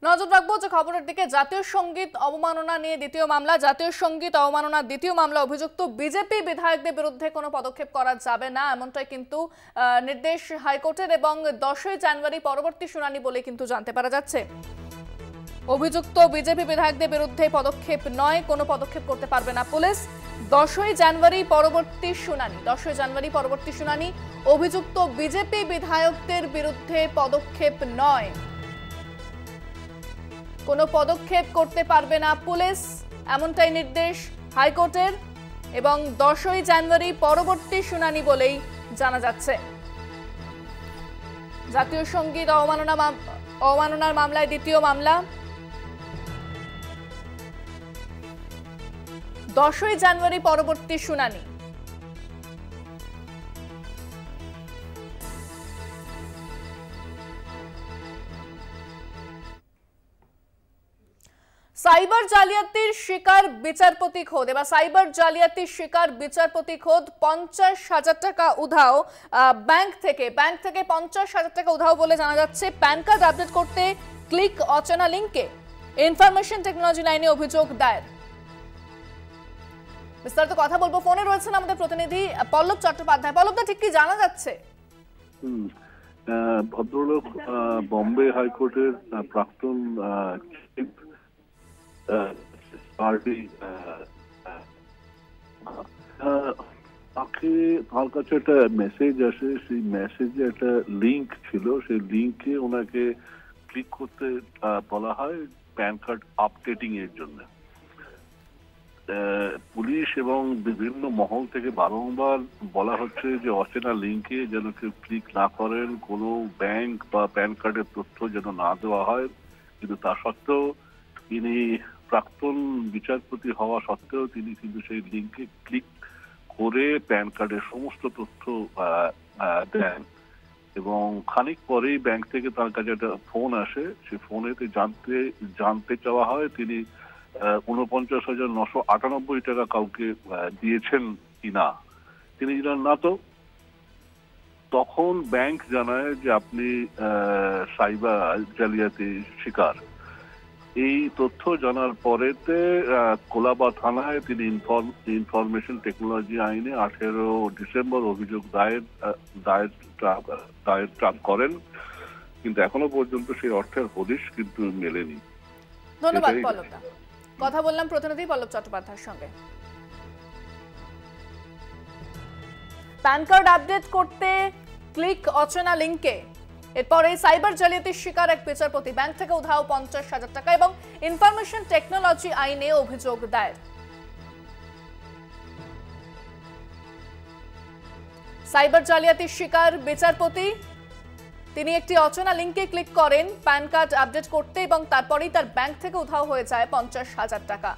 নজর রাখবো যে খবরের দিকে। জাতীয় সঙ্গীত অবমাননা নিয়ে দ্বিতীয় মামলা। জাতীয় সঙ্গীত অবমাননার দ্বিতীয় মামলা অভিযুক্ত বিজেপি বিধায়কদের বিরুদ্ধে কোনো পদক্ষেপ করা যাবে না, এমনটাই কিন্তু নির্দেশ হাইকোর্টের, এবং 10ই জানুয়ারি পরবর্তী শুনানি বলে কিন্তু জানতে পারা যাচ্ছে। অভিযুক্ত বিজেপি বিধায়কদের বিরুদ্ধে পদক্ষেপ নয়, কোনো পদক্ষেপ করতে পারবে না পুলিশ। 10ই জানুয়ারি পরবর্তী শুনানি। 10ই জানুয়ারি পরবর্তী শুনানি। অভিযুক্ত বিজেপি বিধায়কদের বিরুদ্ধে পদক্ষেপ নয়, কোনো পদক্ষেপ করতে পারবে না পুলিশ, এমনটাই নির্দেশ হাইকোর্টের, এবং 10ই জানুয়ারি পরবর্তী শুনানি বলেই জানা যাচ্ছে। জাতীয় সঙ্গীত অবমাননার মামলায় দ্বিতীয় মামলা। 10ই জানুয়ারি পরবর্তী শুনানি। সাইবার জালিয়াতির শিকার বিচারপতি খোদ। এবার সাইবার জালিয়াতির শিকার বিচারপতি খোদ। 50,000 টাকা উধাও ব্যাংক থেকে 50,000 টাকা উধাও বলে জানা যাচ্ছে। প্যান কার্ড আপডেট করতে ক্লিক অচেনা লিঙ্কে। ইনফরমেশন টেকনোলজি লাইনে অভিযোগ দায়ের। বিস্তারিত কথা বলবো, ফোনে রয়েছেন আমাদের প্রতিনিধি পল্লব চট্টোপাধ্যায়। পল্লবদা, ঠিক কি জানা যাচ্ছে? ভদ্রলোক বম্বে হাইকোর্টের প্রাক্তন তার কাছে একটা মেসেজ আসে, সেই মেসেজে একটা লিঙ্ক ছিল, সেই লিঙ্কে ওনাকে ক্লিক করতে বলা হয় প্যান কার্ড আপডেটিং এর জন্য। পুলিশ এবং বিভিন্ন মহল থেকে বারংবার বলা হচ্ছে যে অচেনা লিঙ্কে যেন কেউ ক্লিক না করেন, কোনো ব্যাংক বা প্যান কার্ডের তথ্য যেন না দেওয়া হয়। কিন্তু তা সত্ত্বেও তিনি প্রাক্তন বিচারপতি হওয়া সত্ত্বেও তিনি কিন্তু সেই লিঙ্কে ক্লিক করে প্যান কার্ডের সমস্ত তথ্য দেন, এবং খানিক পরেই ব্যাংক থেকে তার কাছে একটা ফোন আসে। সেই ফোনেতে জানতে চাওয়া হয় তিনি 49,998 টাকা কাউকে দিয়েছেন কিনা। তিনি জানান না। তো তখন ব্যাংক জানায় যে আপনি সাইবার জালিয়াতির শিকার। এই তথ্য জানার পরেতে কোলাবা থানায় তিনি ইনফরমেশন টেকনোলজি আইনে 18 ডিসেম্বর অভিযোগ দায়ের করেন, কিন্তু এখনো পর্যন্ত সেই অর্থের হদিশ কিন্তু মেলেনি। ধন্যবাদ পল্লবদা। কথা বললাম প্রতিনিধি পল্লব চট্টোপাধ্যায়ের সঙ্গে। প্যান কার্ড আপডেট করতে ক্লিক অচেনা লিঙ্কে। এরপরে সাইবার জালিয়াতির শিকার এক বিচারপতি। ব্যাংক থেকে উধাও 50,000 টাকা এবং ইনফরমেশন টেকনোলজি আইনে অভিযোগ দায়ের। সাইবার জালিয়াতির শিকার বিচারপতি, তিনি একটি অচেনা লিঙ্কে ক্লিক করেন প্যান কার্ড আপডেট করতে, এবং তারপরেই তার ব্যাংক থেকে উধাও হয়ে যায় 50,000 টাকা।